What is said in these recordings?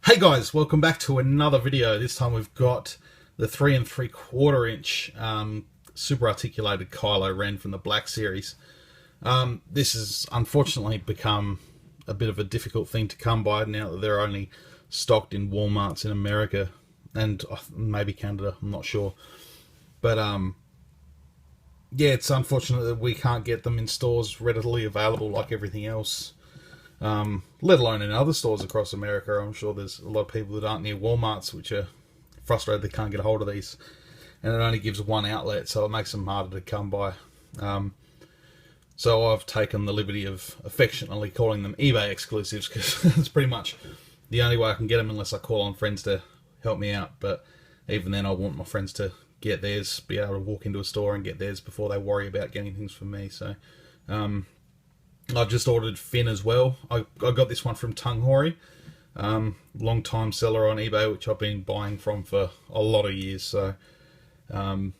Hey guys, welcome back to another video. This time we've got the 3 3/4 inch super articulated Kylo Ren from the Black series. This has unfortunately become a bit of a difficult thing to come by now that they're only stocked in Walmarts in America and maybe Canada, I'm not sure. But yeah, it's unfortunate that we can't get them in stores readily available like everything else. Let alone in other stores across America. I'm sure there's a lot of people that aren't near Walmarts which are frustrated they can't get a hold of these, and it only gives one outlet, so it makes them harder to come by. So I've taken the liberty of affectionately calling them eBay exclusives, because it's pretty much the only way I can get them unless I call on friends to help me out. But even then, I want my friends to get theirs, be able to walk into a store and get theirs before they worry about getting things from me. So I've just ordered Finn as well. I got this one from Tung Hori, long time seller on eBay, which I've been buying from for a lot of years. So I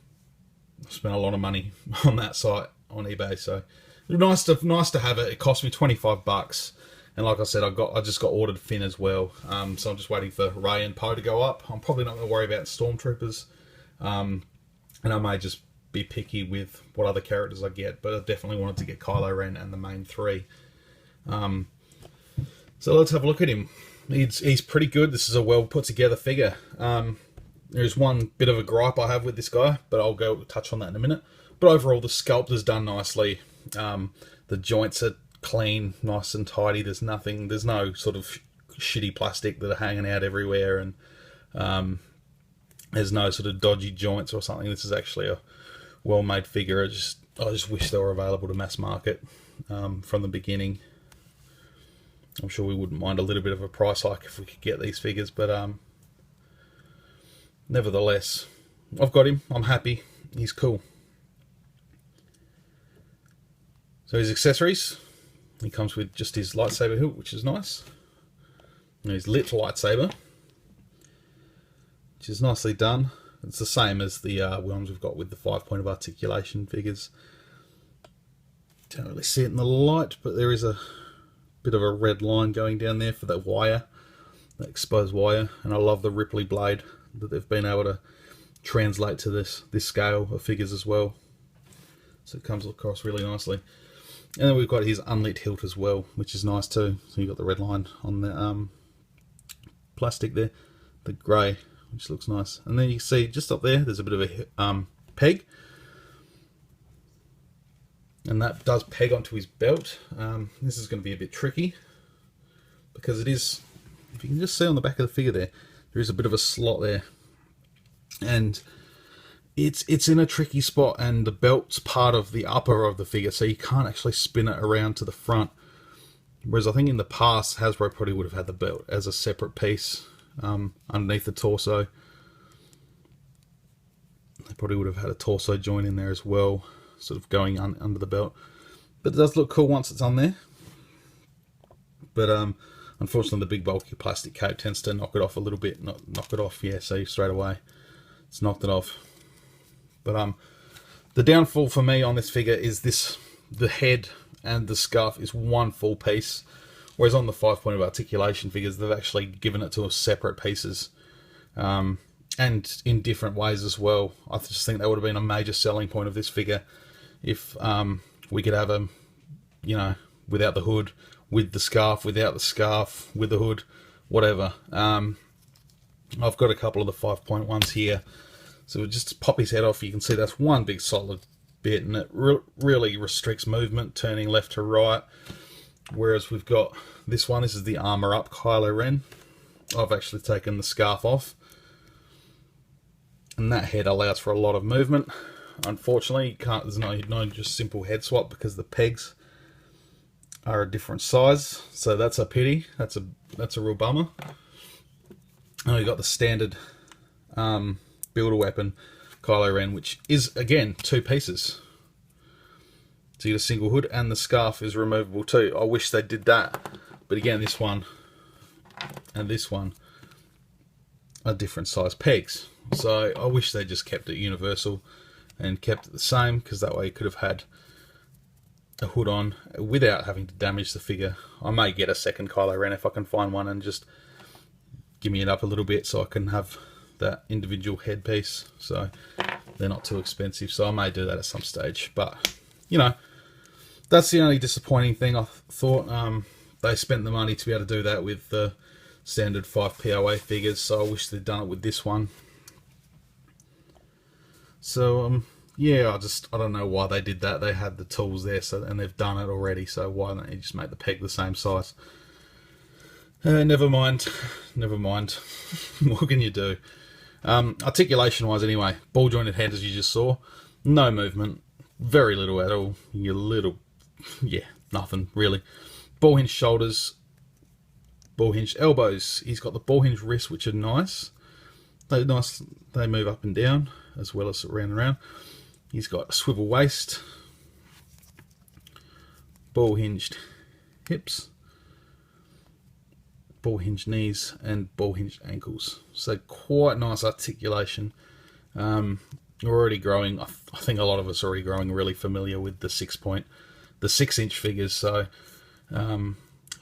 spent a lot of money on that site on eBay. So nice to have it. It cost me $25, and like I said, I just got ordered Finn as well. So I'm just waiting for Rey and Poe to go up. I'm probably not going to worry about Stormtroopers, and I may just be picky with what other characters I get, but I definitely wanted to get Kylo Ren and the main three. So let's have a look at him. He's pretty good. This is a well put together figure. There's one bit of a gripe I have with this guy, but I'll go touch on that in a minute. But overall, the sculpt is done nicely. The joints are clean, nice and tidy. There's no sort of shitty plastic that are hanging out everywhere, and there's no sort of dodgy joints or something. This is actually a well-made figure. I just wish they were available to mass market from the beginning. I'm sure we wouldn't mind a little bit of a price hike if we could get these figures, but nevertheless, I've got him. I'm happy. He's cool. So his accessories, he comes with just his lightsaber hilt, which is nice, and his lit lightsaber, which is nicely done. It's the same as the ones we've got with the 5-point of articulation figures. Don't really see it in the light, but there is a bit of a red line going down there for that wire, that exposed wire. And I love the Ripley blade that they've been able to translate to this scale of figures as well. So it comes across really nicely. And then we've got his unlit hilt as well, which is nice too. So you've got the red line on the plastic there, the grey, which looks nice. And then you can see just up there, there's a bit of a peg. And that does peg onto his belt. This is going to be a bit tricky, because it is, if you can just see on the back of the figure there is a bit of a slot there. And it's in a tricky spot, and the belt's part of the upper of the figure, so you can't actually spin it around to the front. Whereas I think in the past, Hasbro probably would have had the belt as a separate piece underneath the torso. They probably would have had a torso joint in there as well, sort of going under the belt. But it does look cool once it's on there. But unfortunately, the big bulky plastic cape tends to knock it off a little bit. Knock it off, yeah, see, straight away. It's knocked it off. But the downfall for me on this figure is the head and the scarf is one full piece. Whereas on the 5-point of articulation figures, they've actually given it to us separate pieces. And in different ways as well. I just think that would have been a major selling point of this figure if we could have him, you know, without the hood, with the scarf, without the scarf, with the hood, whatever. I've got a couple of the 5-point ones here. So just pop his head off, you can see that's one big solid bit, and it really restricts movement, turning left to right. Whereas we've got this one, this is the armor up Kylo Ren. I've actually taken the scarf off, and that head allows for a lot of movement. Unfortunately, there's no just simple head swap, because the pegs are a different size, so that's a pity. That's a real bummer. And we've got the standard builder weapon Kylo Ren, which is again 2 pieces. So you get a single hood, and the scarf is removable too. I wish they did that, but again, this one and this one are different size pegs. So I wish they just kept it universal and kept it the same, because that way you could have had a hood on without having to damage the figure. I may get a second Kylo Ren if I can find one and just gimme it up a little bit so I can have that individual headpiece. So they're not too expensive. So I may do that at some stage. But, you know, that's the only disappointing thing. I thought they spent the money to be able to do that with the standard 5 POA figures. So I wish they'd done it with this one. So, yeah, I don't know why they did that. They had the tools there, and they've done it already. So why don't you just make the peg the same size? Never mind. Never mind. What can you do? Articulation-wise, anyway, ball jointed head as you just saw. No movement. Very little at all. Yeah, nothing really. Ball hinge shoulders. Ball hinged elbows. He's got the ball hinge wrists, which are nice. They move up and down as well as around and around. He's got a swivel waist, ball hinged hips, ball hinged knees, and ball hinged ankles. So quite nice articulation. We're already growing. I think a lot of us are already growing really familiar with the 6-inch figures. So I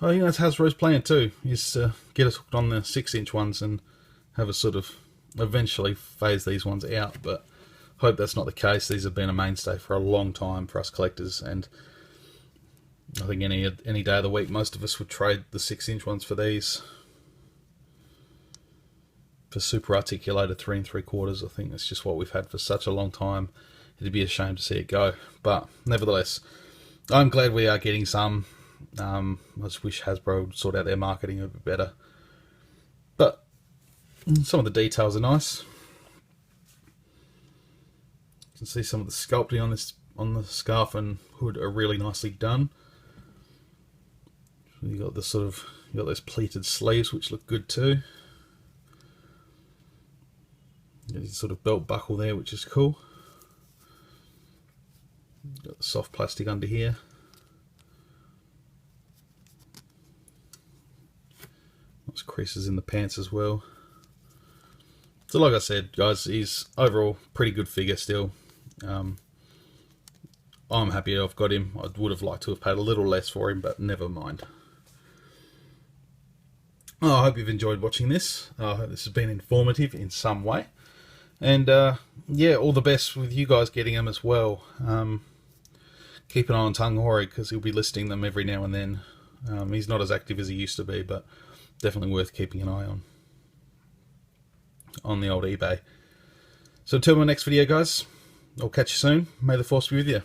think that's Hasbro's plan too, is to get us hooked on the 6-inch ones and have a sort of eventually phase these ones out. But hope that's not the case. These have been a mainstay for a long time for us collectors, and I think any day of the week most of us would trade the 6-inch ones for these. For super articulated 3 3/4, I think that's just what we've had for such a long time. It'd be a shame to see it go, but nevertheless, I'm glad we are getting some. I just wish Hasbro would sort out their marketing a bit better, but some of the details are nice. You can see some of the sculpting on the scarf and hood are really nicely done. You got those pleated sleeves which look good too. There's a sort of belt buckle there, which is cool. Got the soft plastic under here. Nice creases in the pants as well. So like I said, guys, he's overall pretty good figure still. I'm happy I've got him. I would have liked to have paid a little less for him, but never mind. I hope you've enjoyed watching this. I hope this has been informative in some way. And yeah, all the best with you guys getting them as well. Keep an eye on Tanghori because he'll be listing them every now and then. He's not as active as he used to be, but definitely worth keeping an eye on the old eBay. So until my next video, guys, I'll catch you soon. May the Force be with you.